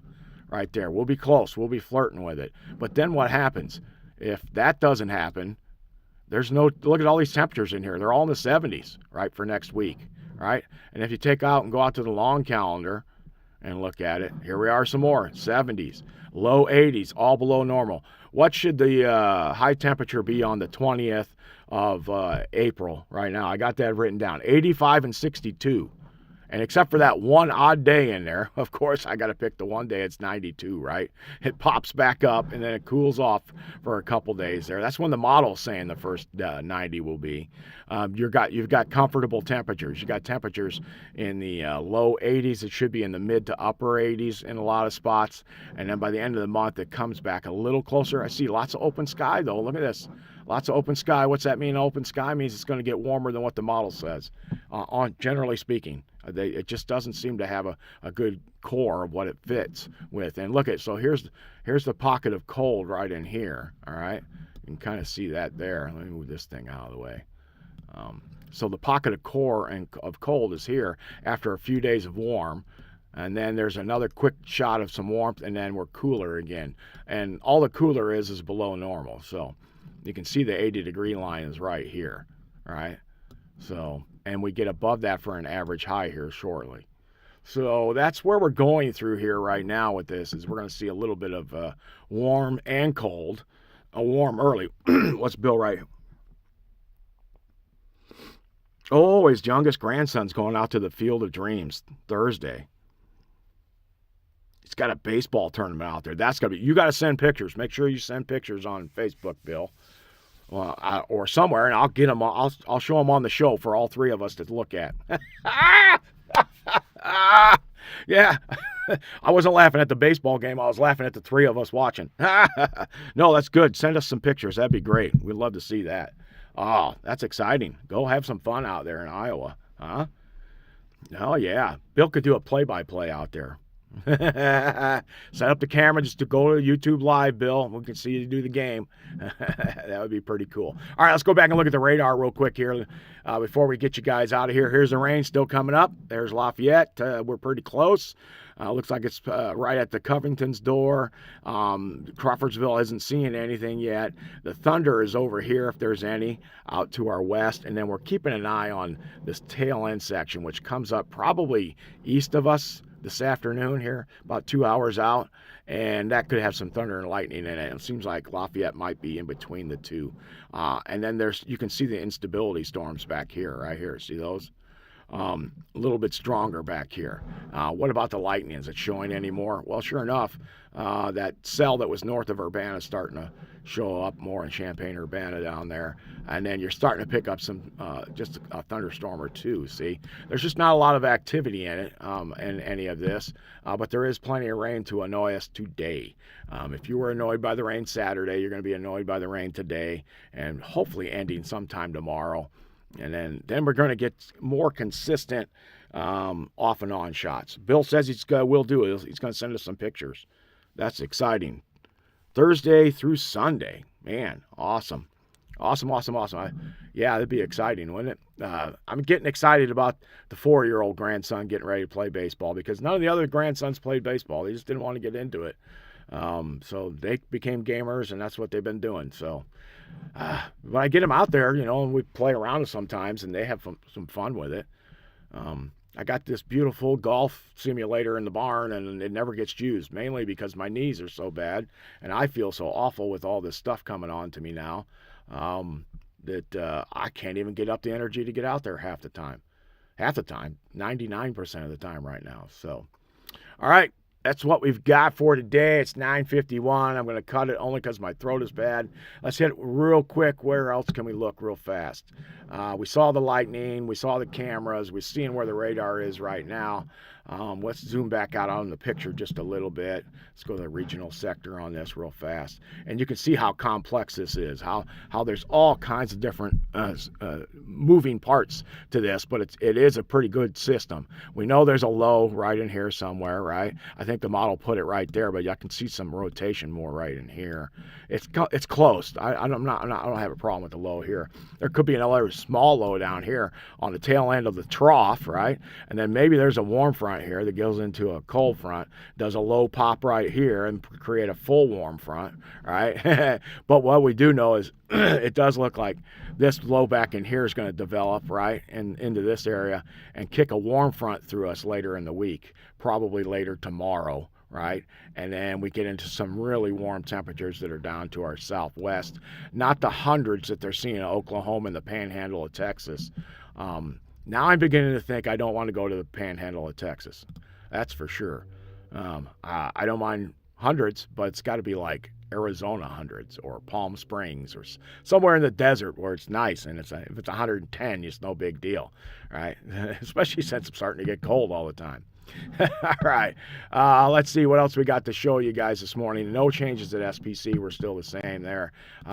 right there. We'll be close. We'll be flirting with it. But then what happens? If that doesn't happen, look at all these temperatures in here. They're all in the 70s, right, for next week, right? And if you take out and go out to the long calendar, and look at it. Here we are some more. 70s, low 80s, all below normal. What should the high temperature be on the 20th of April right now? I got that written down. 85 and 62. And except for that one odd day in there, of course, I got to pick the one day it's 92, right? It pops back up, and then it cools off for a couple days there. That's when the model's saying the first 90 will be. You've got comfortable temperatures. You've got temperatures in the low 80s. It should be in the mid to upper 80s in a lot of spots. And then by the end of the month, it comes back a little closer. I see lots of open sky, though. Look at this. Lots of open sky. What's that mean? Open sky means it's going to get warmer than what the model says, generally speaking. It just doesn't seem to have a good core of what it fits with. And look at, so here's the pocket of cold right in here, all right? You can kind of see that there. Let me move this thing out of the way. So the pocket of core and of cold is here after a few days of warm. And then there's another quick shot of some warmth, and then we're cooler again. And all the cooler is below normal. So you can see the 80-degree line is right here, right? So, and we get above that for an average high here shortly. So that's where we're going through here right now with this, is we're going to see a little bit of warm and cold. A warm early. What's Bill right? Oh, his youngest grandson's going out to the Field of Dreams Thursday. He's got a baseball tournament out there. That's going to be, you got to send pictures. Make sure you send pictures on Facebook, Bill. or somewhere, and I'll get them. I'll show them on the show for all three of us to look at. Yeah. I wasn't laughing at the baseball game. I was laughing at the three of us watching. No, that's good. Send us some pictures. That'd be great. We'd love to see that. Oh, that's exciting. Go have some fun out there in Iowa. Huh? Oh, yeah. Bill could do a play-by-play out there. Set up the camera just to go to YouTube Live, Bill. We can see you do the game. That would be pretty cool. All right, let's go back and look at the radar real quick here before we get you guys out of here. Here's the rain still coming up. There's Lafayette. We're pretty close. Looks like it's right at the Covington's door. Crawfordsville isn't seeing anything yet. The thunder is over here, if there's any, out to our west. And then we're keeping an eye on this tail end section, which comes up probably east of us this afternoon here, about 2 hours out. And that could have some thunder and lightning in it. It seems like Lafayette might be in between the two. And then you can see the instability storms back here, right here. See those? A little bit stronger back here. What about the lightning? Is it showing any more? Well, sure enough, that cell that was north of Urbana is starting to show up more in Champaign-Urbana down there. And then you're starting to pick up some, just a thunderstorm or two, see? There's just not a lot of activity in it, in any of this, but there is plenty of rain to annoy us today. If you were annoyed by the rain Saturday, you're going to be annoyed by the rain today, and hopefully ending sometime tomorrow. And then we're going to get more consistent off and on shots. Bill says will do it. He's going to send us some pictures. That's exciting. Thursday through Sunday. Man, awesome. Awesome. Yeah, that'd be exciting, wouldn't it? I'm getting excited about the 4-year-old grandson getting ready to play baseball because none of the other grandsons played baseball. They just didn't want to get into it. So they became gamers, and that's what they've been doing. So when I get them out there, and we play around sometimes, and they have some fun with it. I got this beautiful golf simulator in the barn, and it never gets used, mainly because my knees are so bad, and I feel so awful with all this stuff coming on to me now that I can't even get up the energy to get out there half the time. 99% of the time right now. So, all right. That's what we've got for today. It's 9:51. I'm going to cut it only because my throat is bad. Let's hit it real quick. Where else can we look real fast? We saw the lightning. We saw the cameras. We're seeing where the radar is right now. Let's zoom back out on the picture just a little bit. Let's go to the regional sector on this real fast. And you can see how complex this is, how there's all kinds of different moving parts to this, but it is a pretty good system. We know there's a low right in here somewhere, right? I think the model put it right there, but I can see some rotation more right in here. It's close. I don't have a problem with the low here. There could be another small low down here on the tail end of the trough, right? And then maybe there's a warm front here that goes into a cold front, does a low pop right here and create a full warm front, right? But what we do know is it does look like this low back in here is going to develop, right, into this area and kick a warm front through us later in the week, probably later tomorrow, right? And then we get into some really warm temperatures that are down to our southwest, not the hundreds that they're seeing in Oklahoma and the panhandle of Texas. Now I'm beginning to think I don't want to go to the panhandle of Texas. That's for sure. I don't mind hundreds, but it's got to be like Arizona hundreds or Palm Springs or somewhere in the desert where it's nice. And if it's 110, it's no big deal, right? Especially since it's starting to get cold all the time. All right. Let's see what else we got to show you guys this morning. No changes at SPC. We're still the same there.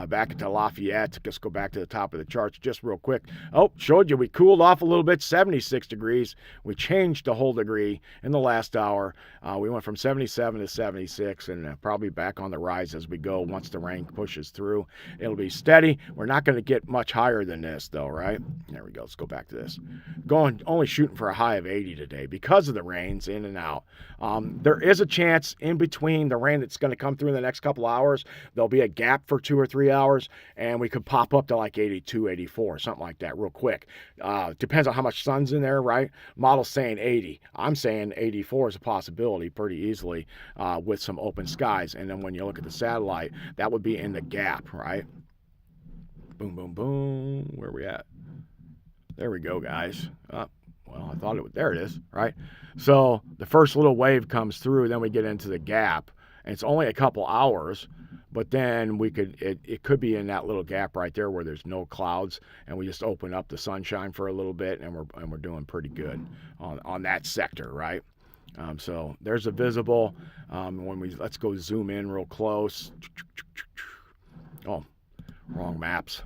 Back to Lafayette. Just go back to the top of the charts just real quick. Oh, showed you we cooled off a little bit, 76 degrees. We changed a whole degree in the last hour. We went from 77 to 76 and probably back on the rise as we go once the rain pushes through. It'll be steady. We're not going to get much higher than this though, right? There we go. Let's go back to this. Only shooting for a high of 80 today because of the rain. In and out. There is a chance in between the rain that's going to come through in the next couple hours, there'll be a gap for 2 or 3 hours, and we could pop up to like 82, 84, something like that real quick. Depends on how much sun's in there, right? Model's saying 80. I'm saying 84 is a possibility pretty easily with some open skies. And then when you look at the satellite, that would be in the gap, right? Boom, boom, boom. Where are we at? There we go, guys. Well, I thought there it is, right? So the first little wave comes through, then we get into the gap, and it's only a couple hours, But then it could be in that little gap right there where there's no clouds, and we just open up the sunshine for a little bit, and we're doing pretty good on that sector, right? So there's a visible. Let's go zoom in real close. Oh, wrong maps.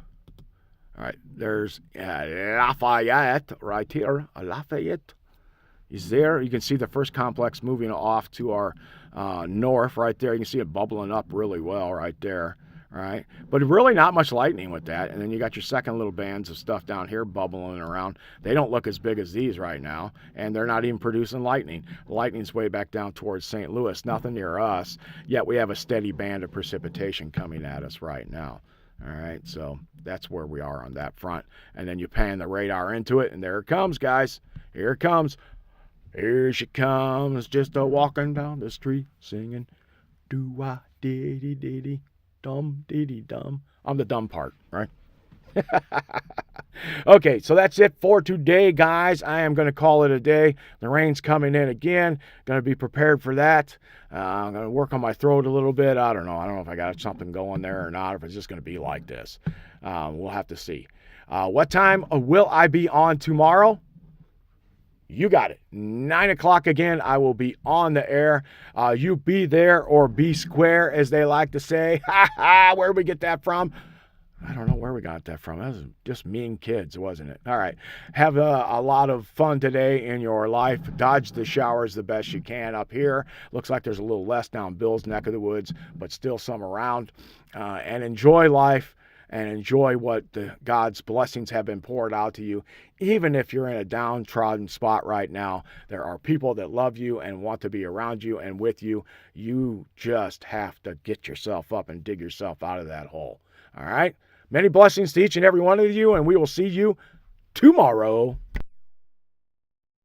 All right, there's Lafayette right here. Lafayette is there. You can see the first complex moving off to our north right there. You can see it bubbling up really well right there. All right, but really not much lightning with that. And then you got your second little bands of stuff down here bubbling around. They don't look as big as these right now, and they're not even producing lightning. The lightning's way back down towards St. Louis, nothing near us, yet we have a steady band of precipitation coming at us right now. All right, so that's where we are on that front. And then you pan the radar into it, and there it comes, guys. Here it comes. Here she comes, just a walking down the street singing, do-wah-diddy-diddy. Dumb, diddy, dumb. I'm the dumb part, right? Okay, so that's it for today, guys. I am going to call it a day. The rain's coming in again. Going to be prepared for that. I'm going to work on my throat a little bit. I don't know if I got something going there or not, if it's just going to be like this. We'll have to see. What time will I be on tomorrow? You got it. 9 o'clock again. I will be on the air. You be there or be square, as they like to say. Where did we get that from? I don't know where we got that from. That was just mean kids, wasn't it? All right. Have a lot of fun today in your life. Dodge the showers the best you can up here. Looks like there's a little less down Bill's neck of the woods, but still some around. And enjoy life. And enjoy what God's blessings have been poured out to you. Even if you're in a downtrodden spot right now, there are people that love you and want to be around you and with you. You just have to get yourself up and dig yourself out of that hole. All right? Many blessings to each and every one of you, and we will see you tomorrow.